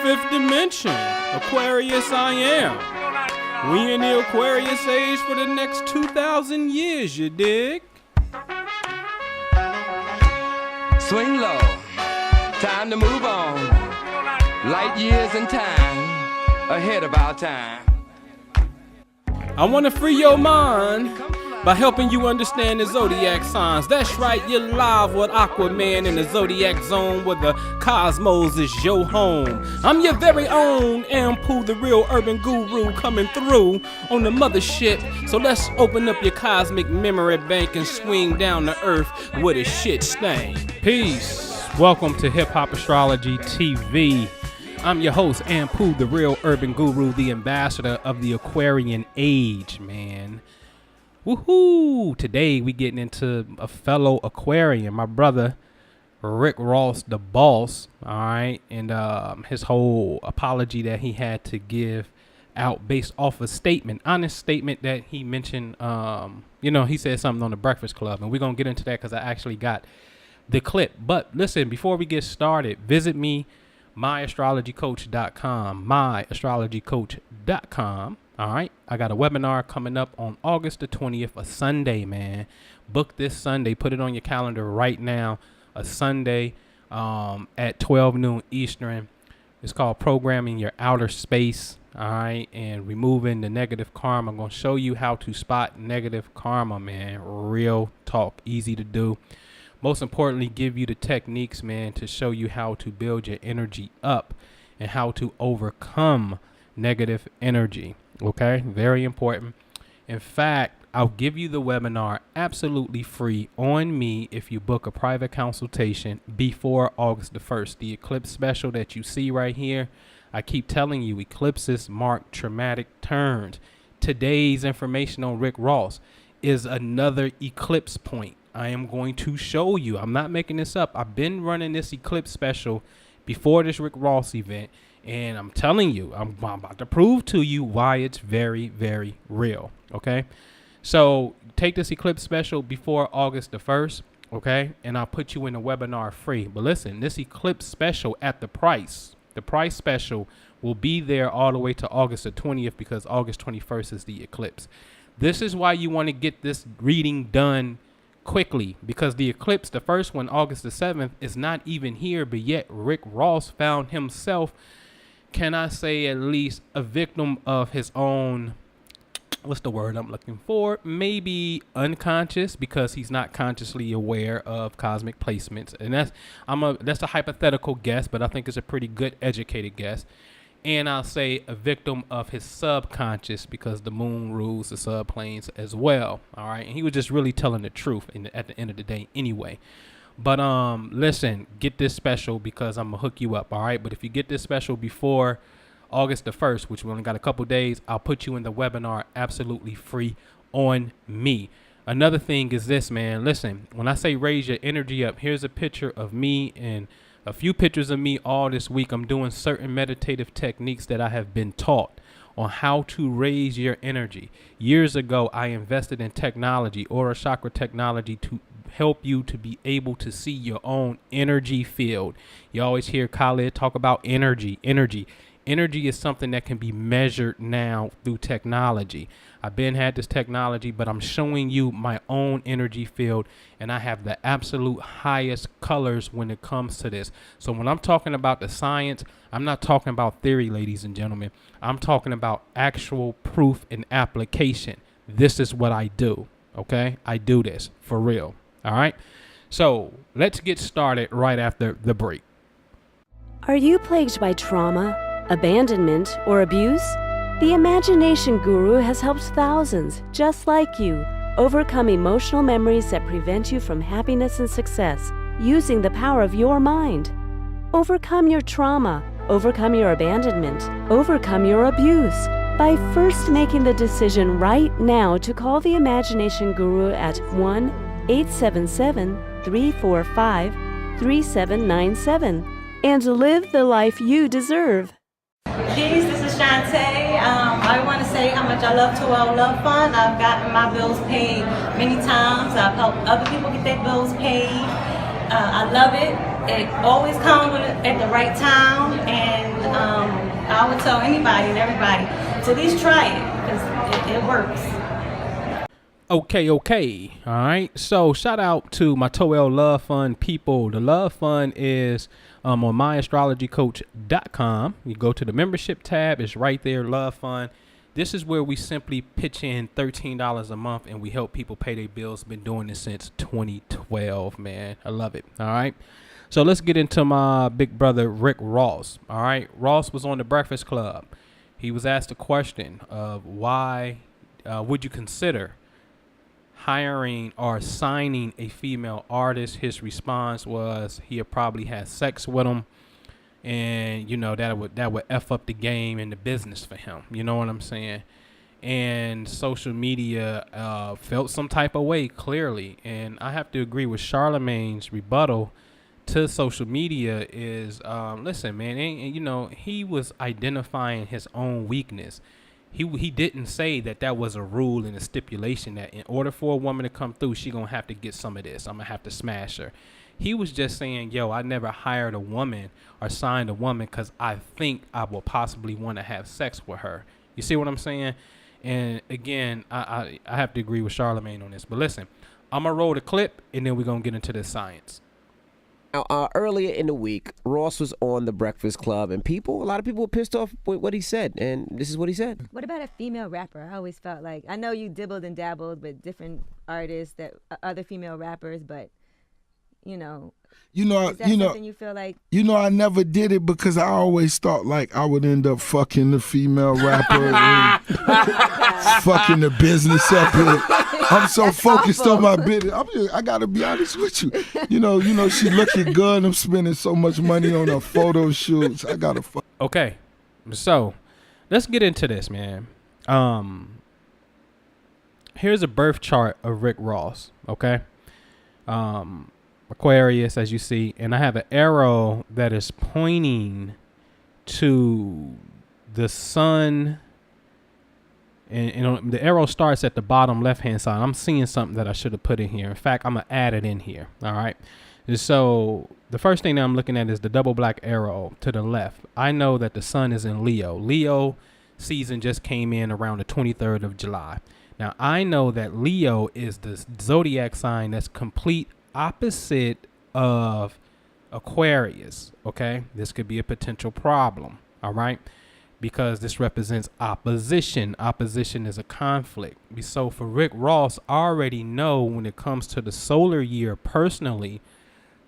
fifth dimension. Aquarius I am. We in the Aquarius age for the next 2,000 years, you dig? Swing low, time to move on. Light years in time, ahead of our time. I want to free your mind by helping you understand the zodiac signs. That's right, you're live with Aquaman in the zodiac zone where the cosmos is your home. I'm your very own Anpu, the real urban guru, coming through on the mothership. So let's open up your cosmic memory bank and swing down to earth with a shit stain. Peace. Welcome to Hip Hop Astrology TV. I'm your host, Anpu, the real urban guru, the ambassador of the Aquarian age, man. Woohoo! Today we getting into a fellow Aquarian, my brother Rick Ross, the boss. All right, and his whole apology that he had to give out based off a statement, honest statement that he mentioned. He said something on the Breakfast Club, and we're gonna get into that because I actually got the clip. But listen, before we get started, visit me, myastrologycoach.com, myastrologycoach.com. All right, I got a webinar coming up on August the 20th, a Sunday, man. Book this Sunday, put it on your calendar right now, a Sunday at 12 noon Eastern. It's called Programming Your Outer Space, all right, and removing the negative karma. I'm going to show you how to spot negative karma, man. Real talk, easy to do. Most importantly, give you the techniques, man, to show you how to build your energy up and how to overcome negative energy. Okay, very important. In fact, I'll give you the webinar absolutely free on me if you book a private consultation before August the 1st. The eclipse special that you see right here, I keep telling you, eclipses mark traumatic turns. Today's information on Rick Ross is another eclipse point. I am going to show you. I'm not making this up. I've been running this eclipse special before this Rick Ross event. And I'm telling you, I'm about to prove to you why it's very, very real. Okay. So take this eclipse special before August the 1st. Okay. And I'll put you in a webinar free. But listen, this eclipse special at the price special will be there all the way to August the 20th because August 21st is the eclipse. This is why you want to get this reading done quickly, because the eclipse, the first one, August the 7th, is not even here. But yet Rick Ross found himself, can I say, at least a victim of his own, what's the word I'm looking for? Maybe unconscious, because he's not consciously aware of cosmic placements. And that's a hypothetical guess, but I think it's a pretty good educated guess. And I'll say a victim of his subconscious, because the moon rules the subplanes as well. All right. And he was just really telling the truth at the end of the day anyway. But listen, get this special because I'm going to hook you up, all right? But if you get this special before August the 1st, which we only got a couple days, I'll put you in the webinar absolutely free on me. Another thing is this, man. Listen, when I say raise your energy up, here's a picture of me and a few pictures of me all this week. I'm doing certain meditative techniques that I have been taught on how to raise your energy. Years ago, I invested in technology, aura chakra technology, to help you to be able to see your own energy field. You always hear Khaled talk about energy. Energy is something that can be measured now through technology. I've been had this technology, but I'm showing you my own energy field, and I have the absolute highest colors when it comes to this. So when I'm talking about the science, I'm not talking about theory, ladies and gentlemen. I'm talking about actual proof and application. This is what I do. Okay, I do this for real. All right, so let's get started right after the break. Are you plagued by trauma, abandonment, or abuse? The Imagination Guru has helped thousands just like you overcome emotional memories that prevent you from happiness and success using the power of your mind. Overcome your trauma, overcome your abandonment, overcome your abuse by first making the decision right now to call the Imagination Guru at 1-877-345-3797 and live the life you deserve. Peace, this is Shantae. I want to say how much I love 2L Love Fund. I've gotten my bills paid many times. I've helped other people get their bills paid. I love it. It always comes at the right time, and I would tell anybody and everybody to at least try it because it works. Okay. All right. So shout out to my Toel Love Fund people. The Love Fund is on myastrologycoach.com. You go to the membership tab. It's right there, Love Fund. This is where we simply pitch in $13 a month and we help people pay their bills. Been doing this since 2012, man. I love it. All right. So let's get into my big brother, Rick Ross. All right. Ross was on the Breakfast Club. He was asked a question of why would you consider hiring or signing a female artist. His response was he had probably had sex with him, and you know that would F up the game and the business for him. You know what I'm saying? And social media felt some type of way, clearly. And I have to agree with Charlemagne's rebuttal to social media is, listen, man, and you know, he was identifying his own weakness. He didn't say that was a rule and a stipulation that in order for a woman to come through, she gonna have to get some of this. I'm gonna have to smash her. He was just saying, yo, I never hired a woman or signed a woman because I think I will possibly want to have sex with her. You see what I'm saying? And again, I have to agree with Charlemagne on this. But listen, I'm gonna roll the clip and then we're gonna get into the science. Now, earlier in the week, Ross was on the Breakfast Club, and a lot of people were pissed off with what he said, and this is what he said. What about a female rapper? I always felt like, I know you dibbled and dabbled with different artists, that other female rappers, but is that something you feel like? I never did it because I always thought like I would end up fucking the female rapper and fucking the business up here. I'm so That's focused awful. on my business. I gotta be honest with you. You know, she looking good. I'm spending so much money on her photo shoots. I gotta fuck. Okay, so let's get into this, man. Here's a birth chart of Rick Ross. Okay, Aquarius, as you see, and I have an arrow that is pointing to the sun. And the arrow starts at the bottom left-hand side. I'm seeing something that I should have put in here. In fact, I'm going to add it in here. All right. And so the first thing that I'm looking at is the double black arrow to the left. I know that the sun is in Leo. Leo season just came in around the 23rd of July. Now, I know that Leo is the zodiac sign that's complete opposite of Aquarius. Okay. This could be a potential problem. All right. Because this represents opposition. Opposition is a conflict. So for Rick Ross, I already know when it comes to the solar year personally,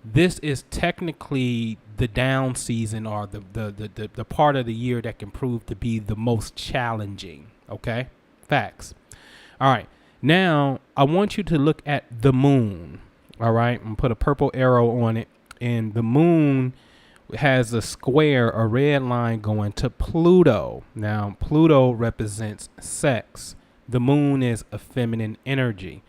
this is technically the down season or the part of the year that can prove to be the most challenging. Okay? Facts. All right. Now, I want you to look at the moon. All right? I'm going to put a purple arrow on it. And the moon has a square, a red line going to Pluto. Now, Pluto represents sex. The moon is a feminine energy.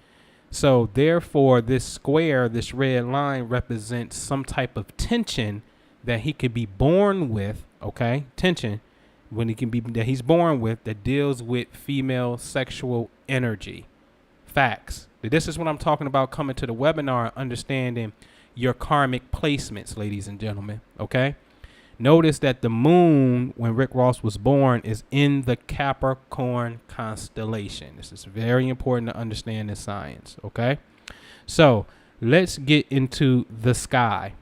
So therefore, this square, this red line represents some type of tension that he could be born with. Okay. Tension that he's born with that deals with female sexual energy. Facts. This is what I'm talking about coming to the webinar, understanding your karmic placements, ladies and gentlemen. Okay. Notice that the moon, when Rick Ross was born, is in the Capricorn constellation. This is very important to understand this science. Okay. So let's get into the sky.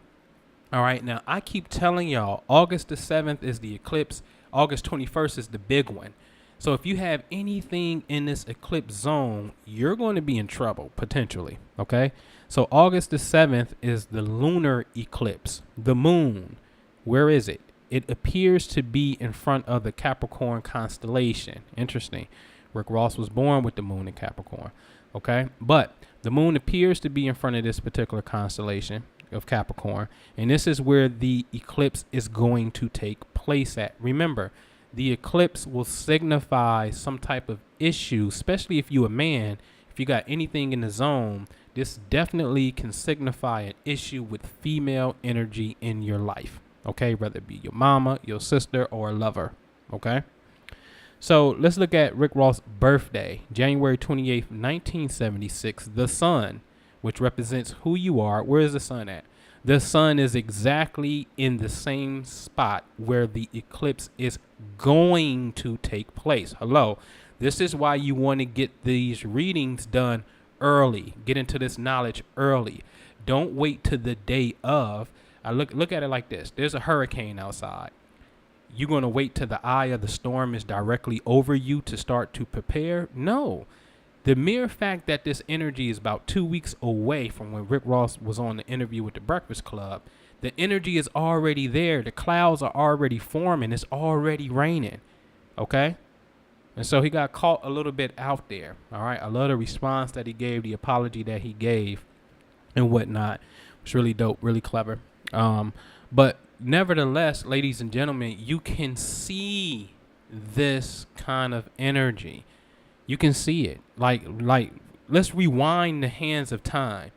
All right. Now, I keep telling y'all, August the 7th is the eclipse. August 21st is the big one. So if you have anything in this eclipse zone, you're going to be in trouble, potentially. Okay. So August the 7th is the lunar eclipse. The moon, where is it? It appears to be in front of the Capricorn constellation. Interesting. Rick Ross was born with the moon in Capricorn. Okay. But the moon appears to be in front of this particular constellation of Capricorn. And this is where the eclipse is going to take place at. Remember, the eclipse will signify some type of issue, especially if you're a man. If you got anything in the zone, this definitely can signify an issue with female energy in your life. Okay, whether it be your mama, your sister, or a lover. Okay. So let's look at Rick Ross' birthday, January 28th, 1976. The sun, which represents who you are. Where is the sun at? The sun is exactly in the same spot where the eclipse is going to take place. Hello. This is why you want to get these readings done early. Get into this knowledge early. Don't wait to the day of. I look at it like this. There's a hurricane outside. You're going to wait till the eye of the storm is directly over you to start to prepare? No. The mere fact that this energy is about 2 weeks away from when Rick Ross was on the interview with the Breakfast Club, the energy is already there. The clouds are already forming. It's already raining. Okay? And so he got caught a little bit out there. All right? I love the response that he gave, the apology that he gave and whatnot. It's really dope, really clever. But nevertheless, ladies and gentlemen, you can see this kind of energy. You can see it. Like, let's rewind the hands of time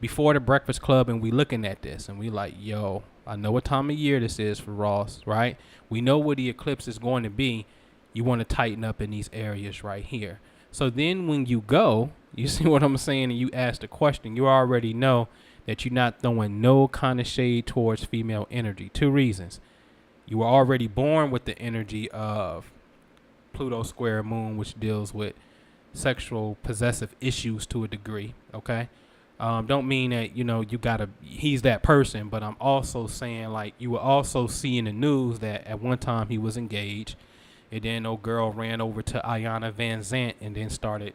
before the Breakfast Club, and we looking at this, and we like, yo, I know what time of year this is for Ross, right? We know where the eclipse is going to be. You want to tighten up in these areas right here. So then when you go, you see what I'm saying, and you ask the question, you already know that you're not throwing no kind of shade towards female energy. 2 reasons. You were already born with the energy of Pluto square moon, which deals with sexual possessive issues to a degree. Okay. Don't mean that, he's that person, but I'm also saying, like, you will also see in the news that at one time he was engaged, and then old girl ran over to Ayanna Van Zant and then started,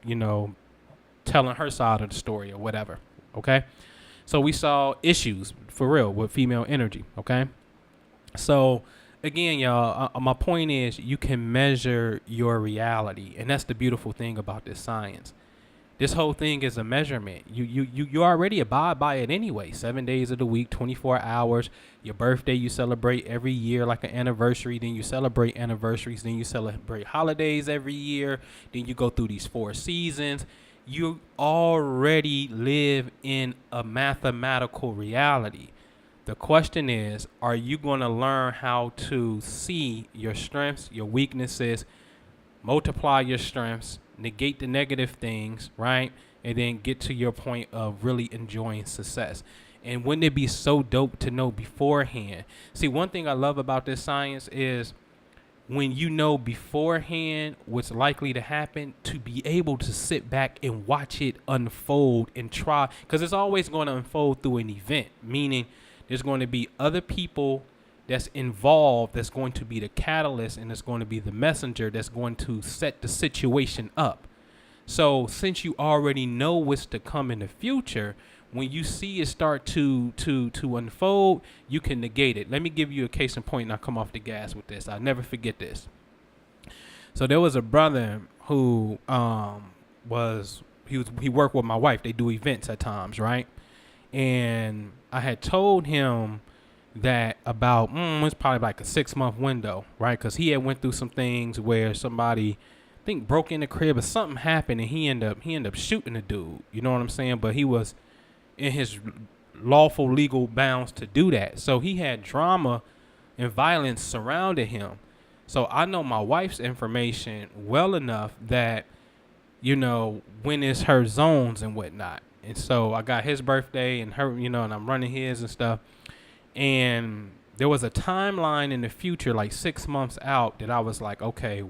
telling her side of the story or whatever. Okay. So we saw issues for real with female energy. Okay. So again, y'all, my point is you can measure your reality, and that's the beautiful thing about this science. This whole thing is a measurement. You already abide by it anyway. 7 days of the week, 24 hours. Your birthday you celebrate every year like an anniversary. Then you celebrate anniversaries. Then you celebrate holidays every year. Then you go through these 4 seasons. You already live in a mathematical reality. The question is, are you going to learn how to see your strengths, your weaknesses, multiply your strengths, negate the negative things, right? And then get to your point of really enjoying success. And wouldn't it be so dope to know beforehand? See, one thing I love about this science is when you know beforehand what's likely to happen, to be able to sit back and watch it unfold and try, because it's always going to unfold through an event, meaning there's going to be other people that's involved that's going to be the catalyst, and it's going to be the messenger that's going to set the situation up. So since you already know what's to come in the future, when you see it start to unfold, you can negate it. Let me give you a case in point, and I'll come off the gas with this. I'll never forget this. So there was a brother who he worked with my wife. They do events at times, right? And I had told him that about it's probably like a 6-month window, right? Because he had went through some things where somebody, I think, broke in the crib or something happened, and he ended up shooting the dude. You know what I'm saying? But he was in his lawful legal bounds to do that. So he had drama and violence surrounding him. So I know my wife's information well enough that, when it's her zones and whatnot. And so I got his birthday and her, and I'm running his and stuff. And there was a timeline in the future, like 6 months out, that I was like, okay,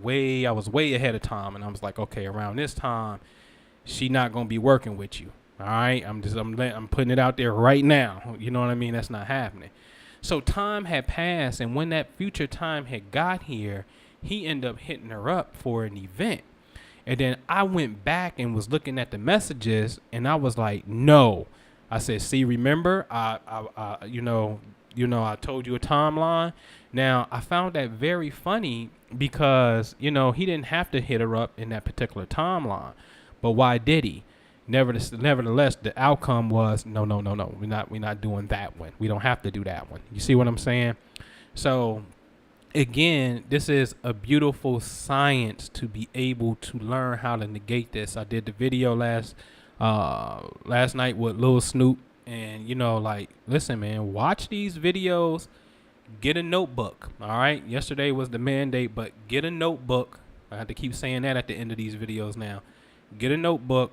I was way ahead of time. And I was like, okay, around this time, she not going to be working with you. All right. I'm putting it out there right now. You know what I mean? That's not happening. So time had passed. And when that future time had got here, he ended up hitting her up for an event. And then I went back and was looking at the messages, and I was like, no. I said, see, remember, I told you a timeline. Now, I found that very funny because, he didn't have to hit her up in that particular timeline. But why did he? Nevertheless, the outcome was, no. We're not doing that one. We don't have to do that one. You see what I'm saying? So again, this is a beautiful science to be able to learn how to negate this. I did the video last night with Lil Snoop, and listen, man, watch these videos, get a notebook. All right. Yesterday was the mandate, but get a notebook. I have to keep saying that at the end of these videos now. Get a notebook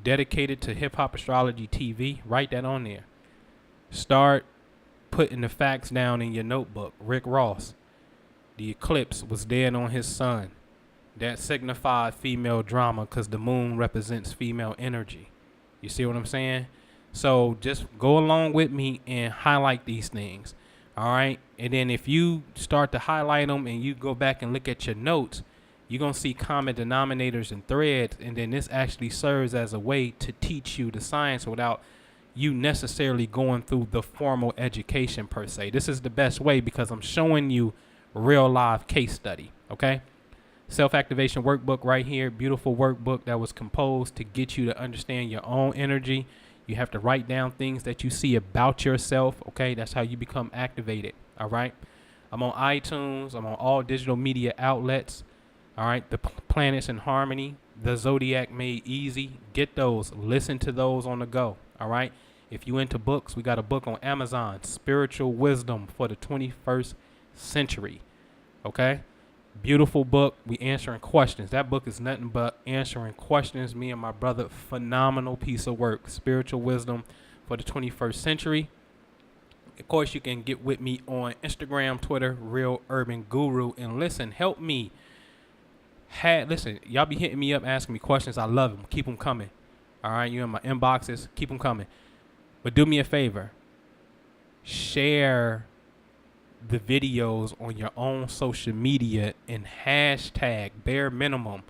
dedicated to Hip Hop Astrology TV. Write that on there. Start putting the facts down in your notebook. Rick Ross, the eclipse was dead on his sun. That signified female drama because the moon represents female energy. You see what I'm saying? So just go along with me and highlight these things. All right. And then if you start to highlight them and you go back and look at your notes, you're going to see common denominators and threads. And then this actually serves as a way to teach you the science without you necessarily going through the formal education per se. This is the best way because I'm showing you real live case study. Okay. Self-activation workbook right here. Beautiful workbook that was composed to get you to understand your own energy. You have to write down things that you see about yourself. Okay. That's how you become activated. All right. I'm on iTunes. I'm on all digital media outlets. All right. The Planets in Harmony, the Zodiac Made Easy. Get those. Listen to those on the go. All right. If you into books, we got a book on Amazon, Spiritual Wisdom for the 21st Century. Okay. Beautiful book. We answering questions. That book is nothing but answering questions. Me and my brother, phenomenal piece of work. Spiritual Wisdom for the 21st Century. Of course, you can get with me on Instagram, Twitter, Real Urban Guru. And listen, help me. Listen, y'all be hitting me up, asking me questions. I love them. Keep them coming. All right, you in my inboxes. Keep them coming. But do me a favor. Share the videos on your own social media and hashtag bare minimum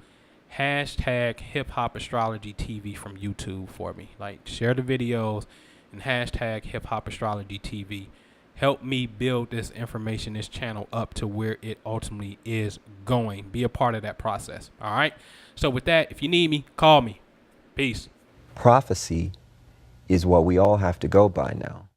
hashtag hip hop astrology TV from YouTube for me. Like, share the videos and hashtag hip hop astrology TV. Help me build this information, this channel up to where it ultimately is going. Be a part of that process. All right. So with that, if you need me, call me. Peace. Prophecy is what we all have to go by now.